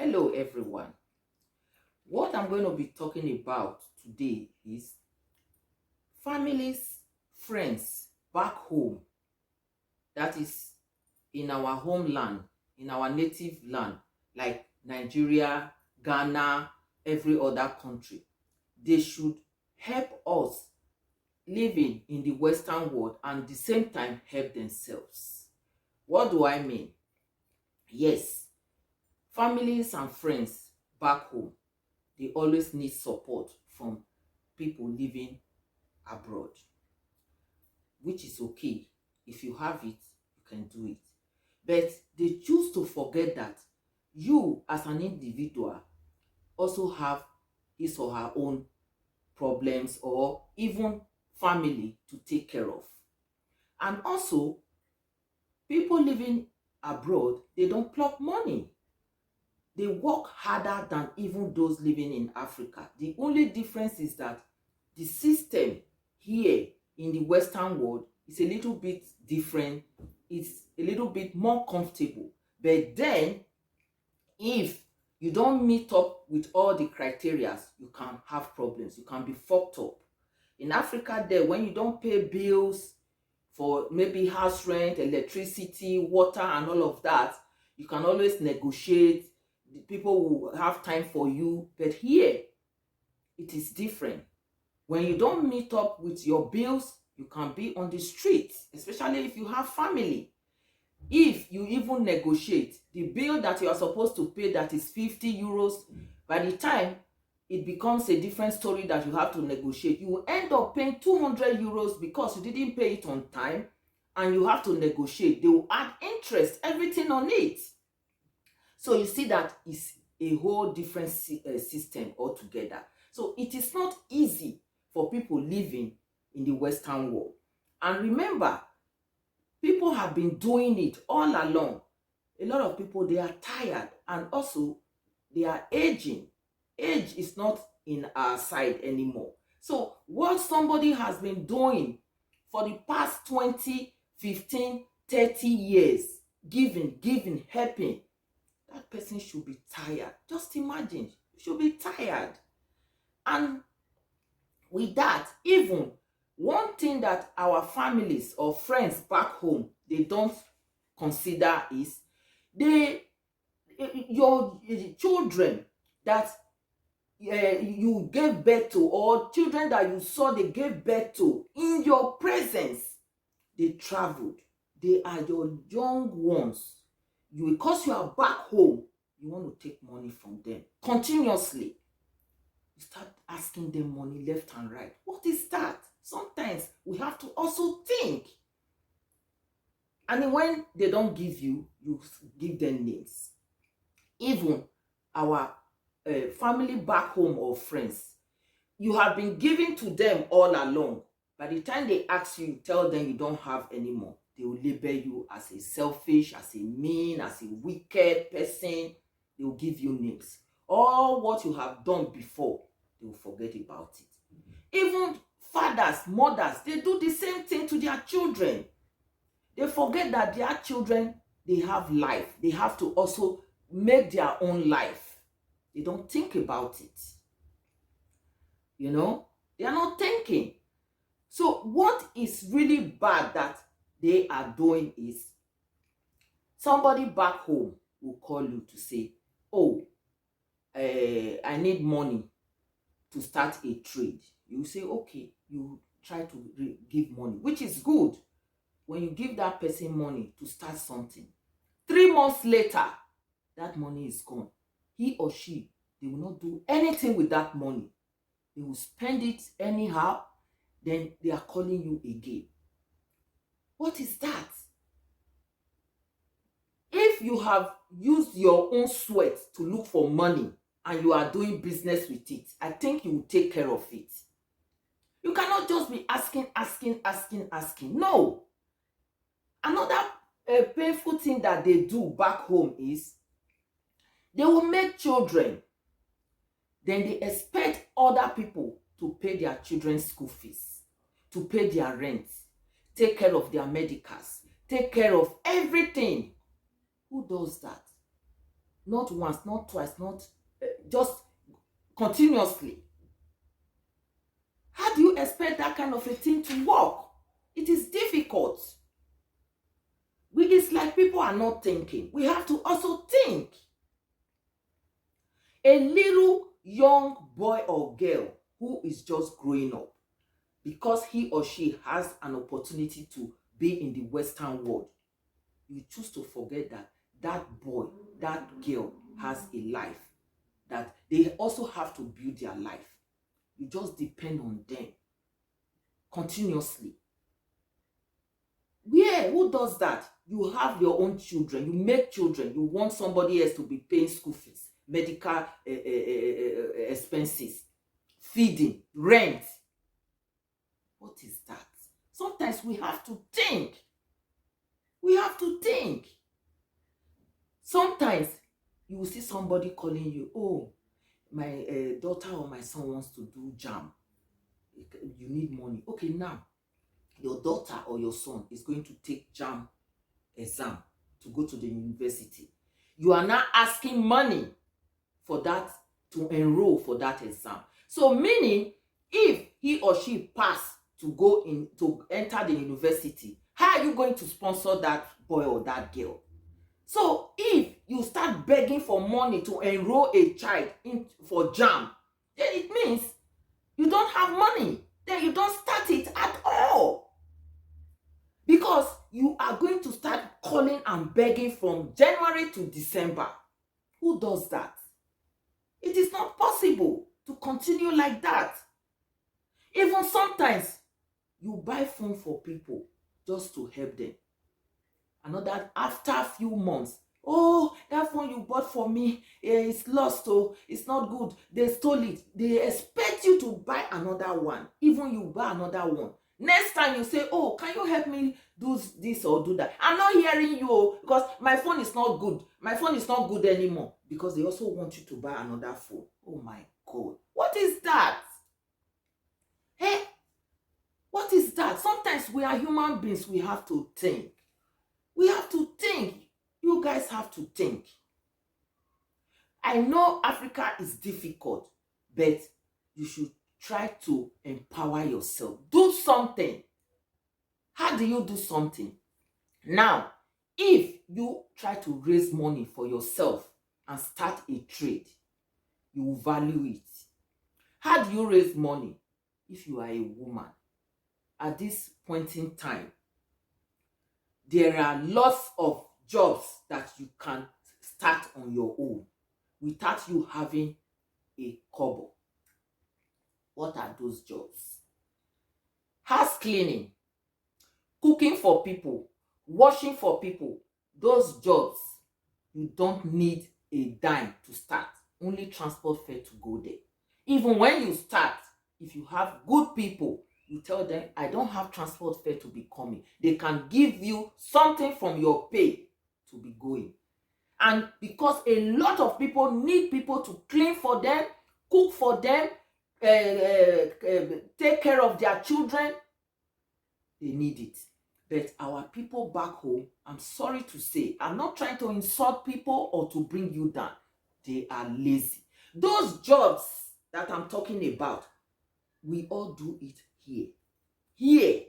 Hello, everyone. What I'm going to be talking about today is families, friends back home, that is in our homeland, in our native land, like Nigeria, Ghana, every other country. They should help us living in the Western world and at the same time help themselves. What do I mean? Yes, families and friends back home, they always need support from people living abroad, which is okay. If you have it, you can do it. But they choose to forget that you, as an individual, also have his or her own problems or even family to take care of. And also, people living abroad, they don't pluck money. They work harder than even those living in Africa. The only difference is that the system here in the Western world is a little bit different. It's a little bit more comfortable. But then, if you don't meet up with all the criteria, you can have problems. You can be fucked up. In Africa there, when you don't pay bills for maybe house rent, electricity, water, and all of that, you can always negotiate. The people will have time for you. But here, it is different. When you don't meet up with your bills, you can be on the street, especially if you have family. If you even negotiate, the bill that you are supposed to pay that is 50 euros, by the time it becomes a different story that you have to negotiate, you will end up paying 200 euros because you didn't pay it on time and you have to negotiate. They will add interest, everything on it. So you see that is a whole different system altogether. So it is not easy for people living in the Western world. And remember, people have been doing it all along. A lot of people, they are tired and also they are aging. Age is not in our side anymore. So what somebody has been doing for the past 20, 15, 30 years, giving, helping, that person should be tired. Just imagine, you should be tired. And with that, even one thing that our families or friends back home, they don't consider is your children that you gave birth to, or children that you saw they gave birth to in your presence, they traveled. They are your young ones. Because you are back home, you want to take money from them continuously. You start asking them money left and right. What is that? Sometimes we have to also think. And when they don't give you, you give them names. Even our family back home or friends, you have been giving to them all along. By the time they ask you, tell them you don't have anymore. They will label you as a selfish, as a mean, as a wicked person. They will give you names. All what you have done before, they will forget about it. Even fathers, mothers, they do the same thing to their children. They forget that their children, they have life. They have to also make their own life. They don't think about it. You know, they are not thinking. So what is really bad that they are doing is somebody back home will call you to say, oh, I need money to start a trade. You say, okay, you try to give money, which is good. When you give that person money to start something, 3 months later, that money is gone. He or she, they will not do anything with that money. They will spend it anyhow. Then they are calling you again. What is that? If you have used your own sweat to look for money and you are doing business with it, I think you will take care of it. You cannot just be asking. No. Another painful thing that they do back home is they will make children. Then they expect other people to pay their children's school fees, to pay their rent, take care of their medicals, take care of everything. Who does that? not once, not twice, not just continuously. How do you expect that kind of a thing to work? It is difficult. It's like people are not thinking. We have to also think. A little young boy or girl who is just growing up, because he or she has an opportunity to be in the Western world, you choose to forget that that boy, that girl has a life, that they also have to build their life. You just depend on them continuously. Yeah, who does that? You have your own children, you make children, you want somebody else to be paying school fees, medical expenses, feeding, rent. What is that? Sometimes we have to think. We have to think. Sometimes you will see somebody calling you, oh, my daughter or my son wants to do JAMB. You need money. Okay, now your daughter or your son is going to take JAMB exam to go to the university. You are now asking money for that, to enroll for that exam. So meaning, if he or she pass to go in to enter the university, how are you going to sponsor that boy or that girl? So if you start begging for money to enroll a child in for JAMB, then it means you don't have money. Then you don't start it at all. Because you are going to start calling and begging from January to December. Who does that? It is not possible to continue like that. Even sometimes, you buy phone for people just to help them. Another, after a few months, oh, that phone you bought for me, it's lost, oh, it's not good, they stole it. They expect you to buy another one. Even you buy another one, next time you say, oh, can you help me do this or do that? I'm not hearing you, because my phone is not good. My phone is not good anymore. Because they also want you to buy another phone. Oh my God. What is that? Hey, what is that? Sometimes we are human beings. We have to think. We have to think. You guys have to think. I know Africa is difficult, but you should try to empower yourself. Do something. How do you do something? Now, if you try to raise money for yourself and start a trade, you will value it. How do you raise money? If you are a woman, at this point in time, there are lots of jobs that you can start on your own without you having a kobo. What are those jobs? House cleaning, cooking for people, washing for people. Those jobs, you don't need a dime to start. Only transport fare to go there. Even when you start, if you have good people, you tell them, I don't have transport fare to be coming. They can give you something from your pay to be going. And because a lot of people need people to clean for them, cook for them, take care of their children, they need it. But our people back home, I'm sorry to say, I'm not trying to insult people or to bring you down. They are lazy. Those jobs that I'm talking about, we all do it here. Here,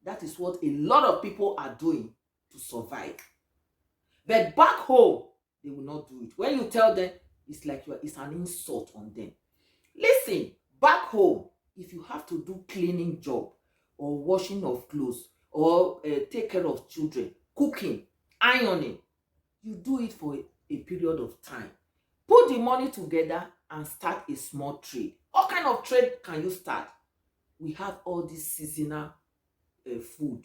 that is what a lot of people are doing to survive. But back home, they will not do it. When you tell them, it's like it's an insult on them. Listen, back home, if you have to do cleaning job or washing of clothes or take care of children, cooking, ironing, you do it for a period of time. Put the money together and start a small trade. What kind of trade can you start? We have all this seasonal food.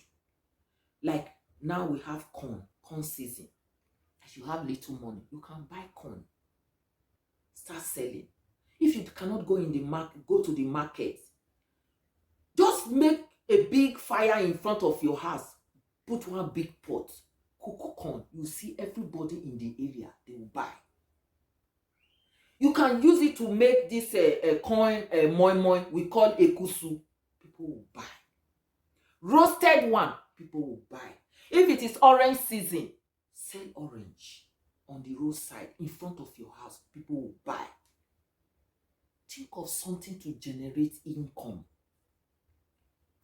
Like now we have corn season. If you have little money, you can buy corn. Start selling. If you cannot go in the market, go to the market. Just make a big fire in front of your house. Put one big pot. Cook corn. You see everybody in the area, they will buy. You can use it to make this corn moi moi. We call ekusu. People will buy. Roasted one, people will buy. If it is orange season, sell orange. on the roadside in front of your house, people will buy. Think of something to generate income.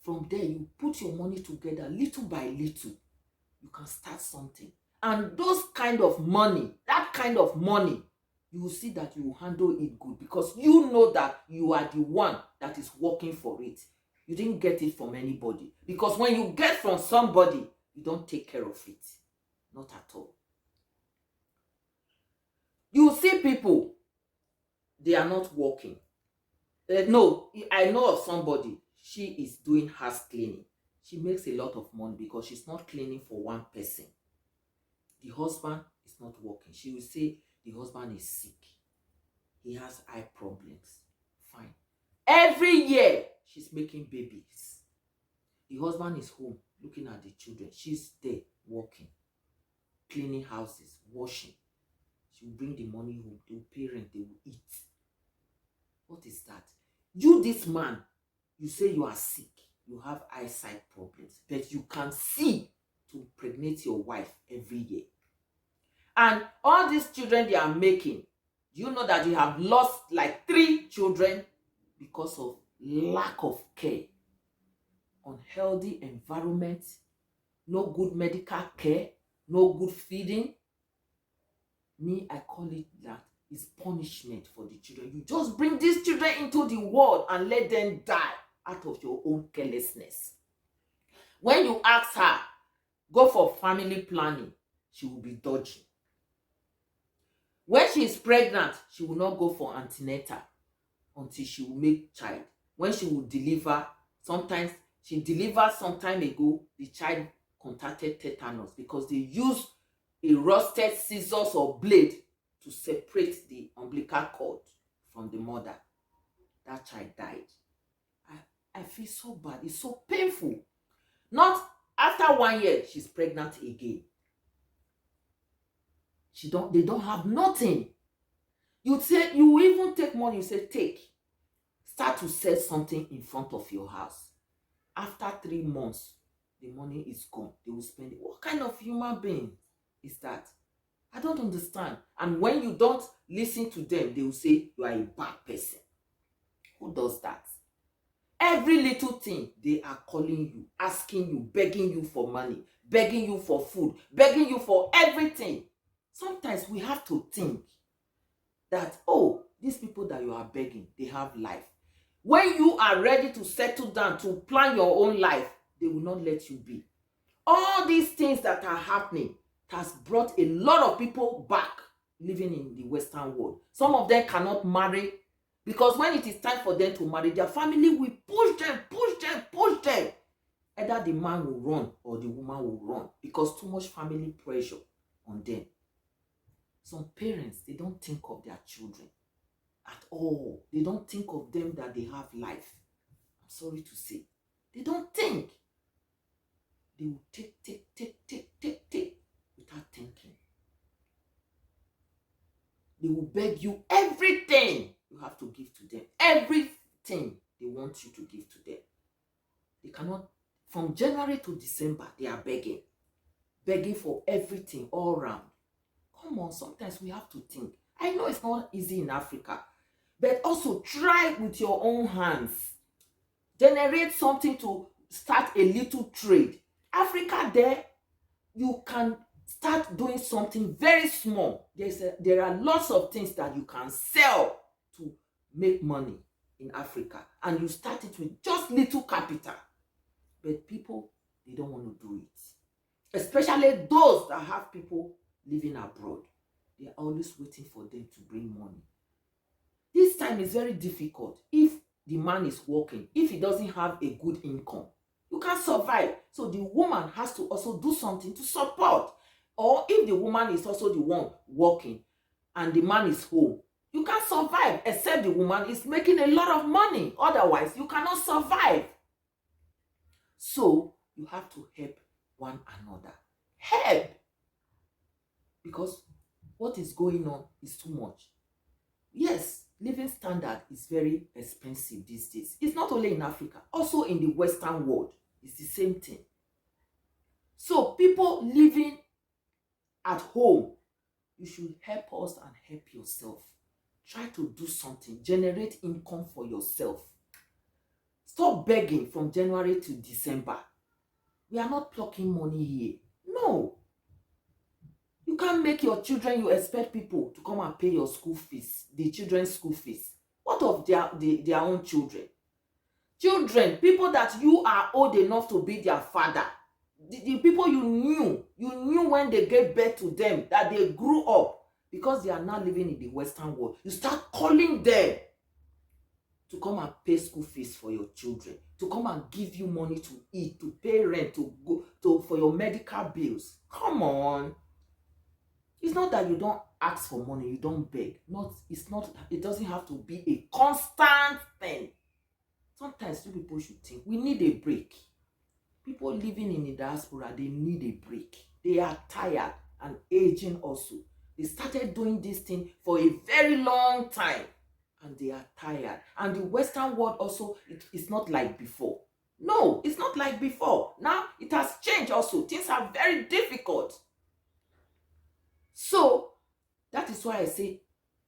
From there, you put your money together little by little. You can start something. And those kind of money, that kind of money, you will see that you will handle it good because you know that you are the one that is working for it. You didn't get it from anybody. Because when you get from somebody, you don't take care of it. Not at all. You see people, they are not working. No, I know of somebody. She is doing house cleaning. She makes a lot of money because she's not cleaning for one person. The husband is not working. She will say the husband is sick. He has eye problems. Fine. Every year, she's making babies. The husband is home looking at the children. She's there working, cleaning houses, washing. She will bring the money home. They will pay rent. They will eat. What is that? You, this man, you say you are sick. You have eyesight problems. But you can see to impregnate your wife every year. And all these children they are making, do you know that you have lost like 3 children because of lack of care? Unhealthy environment, no good medical care, no good feeding. Me, I call it that is punishment for the children. You just bring these children into the world and let them die out of your own carelessness. When you ask her, go for family planning, she will be dodgy. When she is pregnant, she will not go for antenatal until she will make child. When she will deliver, sometimes she delivered some time ago, the child contracted tetanus because they use a rusted scissors or blade to separate the umbilical cord from the mother. That child died. I feel so bad. It's so painful. Not after 1 year, she's pregnant again. They don't have nothing. You say, you even take money, you say, take. Start to sell something in front of your house. After 3 months, the money is gone. They will spend it. What kind of human being is that? I don't understand. And when you don't listen to them, they will say you are a bad person. Who does that? Every little thing, they are calling you, asking you, begging you for money, begging you for food, begging you for everything. Sometimes we have to think that, oh, these people that you are begging, they have life. When you are ready to settle down, to plan your own life, they will not let you be. All these things that are happening has brought a lot of people back living in the Western world. Some of them cannot marry because when it is time for them to marry, their family will push them. Either the man will run or the woman will run because too much family pressure on them. Some parents, they don't think of their children at all. They don't think of them that they have life. I'm sorry to say. They don't think. They will take without thinking. They will beg you everything you have to give to them. Everything they want you to give to them. They cannot, from January to December, they are begging. Begging for everything all around. Come on, sometimes we have to think. I know it's not easy in Africa, but also try with your own hands. Generate something to start a little trade. Africa there, you can start doing something very small. There are lots of things that you can sell to make money in Africa. And you start it with just little capital. But people, they don't want to do it. Especially those that have people living abroad. They are always waiting for them to bring money. This time is very difficult. If the man is working, if he doesn't have a good income, you can't survive. So the woman has to also do something to support. Or if the woman is also the one working and the man is home, you can't survive except the woman is making a lot of money. Otherwise, you cannot survive. So you have to help one another. Help. Because what is going on is too much. Yes, living standard is very expensive these days. It's not only in Africa, also in the Western world. It's the same thing. So people living at home, you should help us and help yourself. Try to do something. Generate income for yourself. Stop begging from January to December. We are not plucking money here. No. You can't make your children, you expect people to come and pay your school fees, the children's school fees. What of their own children? Children, people that you are old enough to be their father. The people you knew when they gave birth to them, that they grew up, because they are now living in the Western world. You start calling them to come and pay school fees for your children, to come and give you money to eat, to pay rent, for your medical bills. Come on. It's not that you don't ask for money, you don't beg. It doesn't have to be a constant thing. Sometimes you people should think we need a break. People living in the diaspora, they need a break. They are tired and aging also. They started doing this thing for a very long time and they are tired. And the Western world also, it's not like before. No, it's not like before. Now it has changed also. Things are very difficult. So that is why I say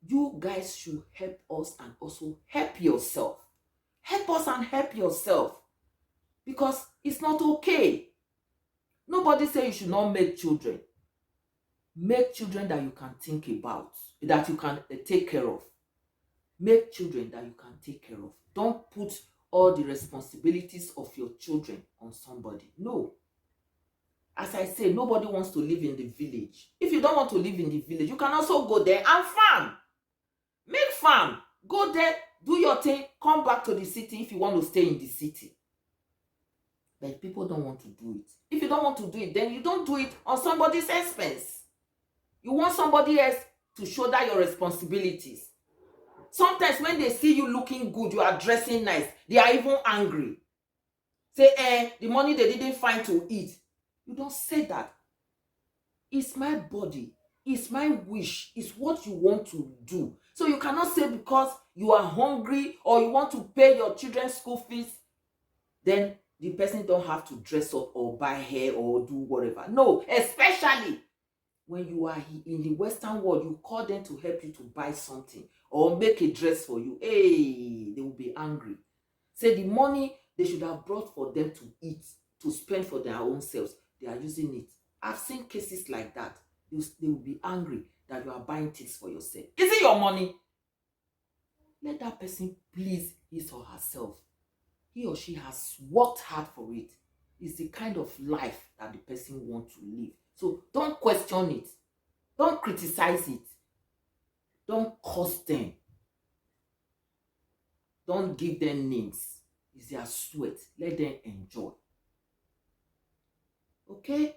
you guys should help us and also help yourself. Help us and help yourself. Because it's not okay. Nobody say you should not make children. Make children that you can think about, that you can take care of. Make children that you can take care of. Don't put all the responsibilities of your children on somebody. No. As I say, nobody wants to live in the village. If you don't want to live in the village, you can also go there and farm. Make farm. Go there, do your thing, come back to the city if you want to stay in the city. But people don't want to do it. If you don't want to do it, then you don't do it on somebody's expense. You want somebody else to shoulder your responsibilities. Sometimes when they see you looking good, you are dressing nice, they are even angry. Say, the money they didn't find to eat. You don't say that. It's my body. It's my wish. It's what you want to do. So you cannot say because you are hungry or you want to pay your children's school fees, then the person don't have to dress up or buy hair or do whatever. No, especially when you are in the Western world, you call them to help you to buy something or make a dress for you. Hey, they will be angry. Say the money they should have brought for them to eat, to spend for their own selves, they are using it. I've seen cases like that. They will be angry that you are buying things for yourself. Is it your money? Let that person please his or herself. He or she has worked hard for it. It's the kind of life that the person wants to live. So don't question it. Don't criticize it. Don't curse them. Don't give them names. It's their sweat. Let them enjoy. Okay?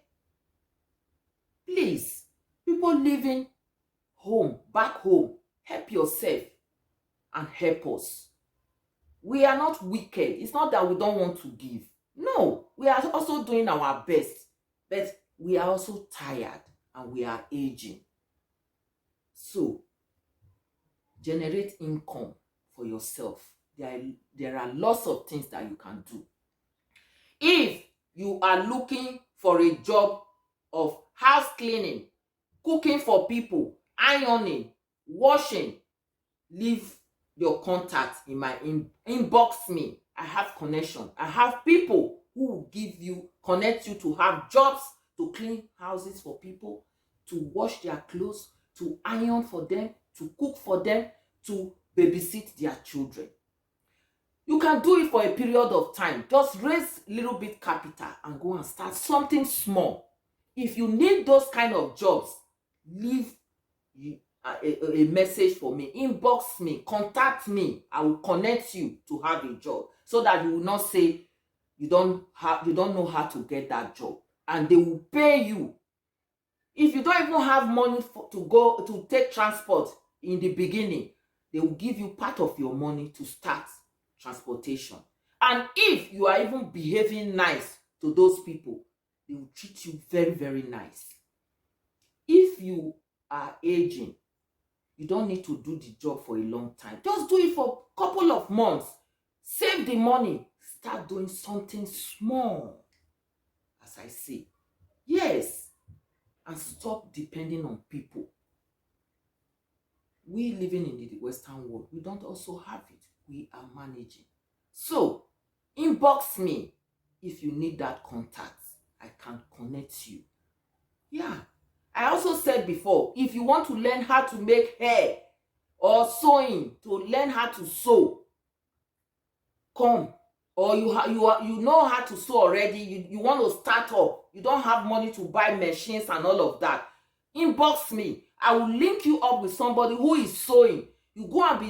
Please, people living home, back home, help yourself and help us. We are not wicked. It's not that we don't want to give. No, we are also doing our best. But we are also tired and we are aging. So, generate income for yourself. There are lots of things that you can do. If you are looking for a job of house cleaning, cooking for people, ironing, washing, leave your contact in my inbox me. I have connection. I have people who will connect you to have jobs, to clean houses for people, to wash their clothes, to iron for them, to cook for them, to babysit their children. You can do it for a period of time. Just raise little bit capital and go and start something small. If you need those kind of jobs, leave a message for me, inbox me, contact me. I will connect you to have a job so that you will not say you don't know how to get that job, and they will pay you. If you don't even have money to take transport in the beginning, they will give you part of your money to start transportation. And if you are even behaving nice to those people, they will treat you very, very nice. If you are aging, you don't need to do the job for a long time. Just do it for a couple of months. Save the money. Start doing something small. As I say. Yes. And stop depending on people. we living in the Western world, we don't also have it. We are managing. So inbox me if you need that contact. I can connect you. Yeah. I also said before, if you want to learn how to make hair or sewing, to learn how to sew, come. Or you know how to sew already, you want to start up, you don't have money to buy machines and all of that, inbox me. I will link you up with somebody who is sewing. You go and be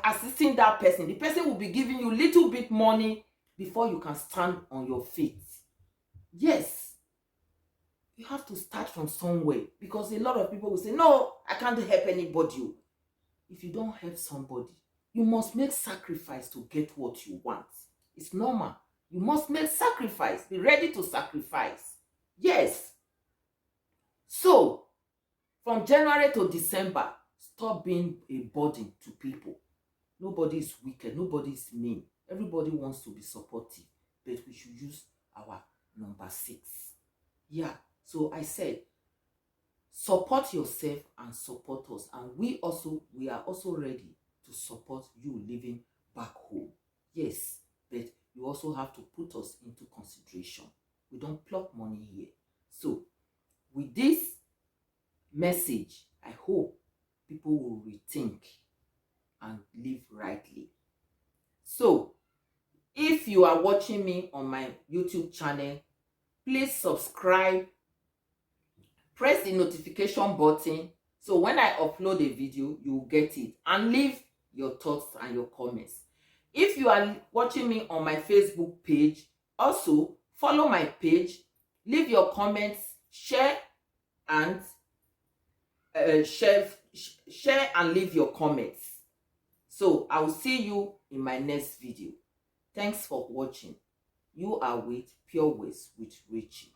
assisting that person. The person will be giving you little bit money before you can stand on your feet. Yes, you have to start from somewhere, because a lot of people will say, no, I can't help anybody. If you don't help somebody, you must make sacrifice to get what you want. It's normal. You must make sacrifice. Be ready to sacrifice. Yes. So, from January to December, stop being a burden to people. Nobody is wicked. Nobody is mean. Everybody wants to be supportive. But we should use our number 6. Yeah. So I said, support yourself and support us. And we are also ready to support you living back home. Yes, but you also have to put us into consideration. We don't pluck money here. So, with this message, I hope people will rethink and live rightly. So, if you are watching me on my YouTube channel, please subscribe, press the notification button, so when I upload a video, you will get it, and leave your thoughts and your comments. If you are watching me on my Facebook page, also follow my page, leave your comments, share and share and leave your comments. So I will see you in my next video. Thanks for watching. You are with Pure Ways with Richie.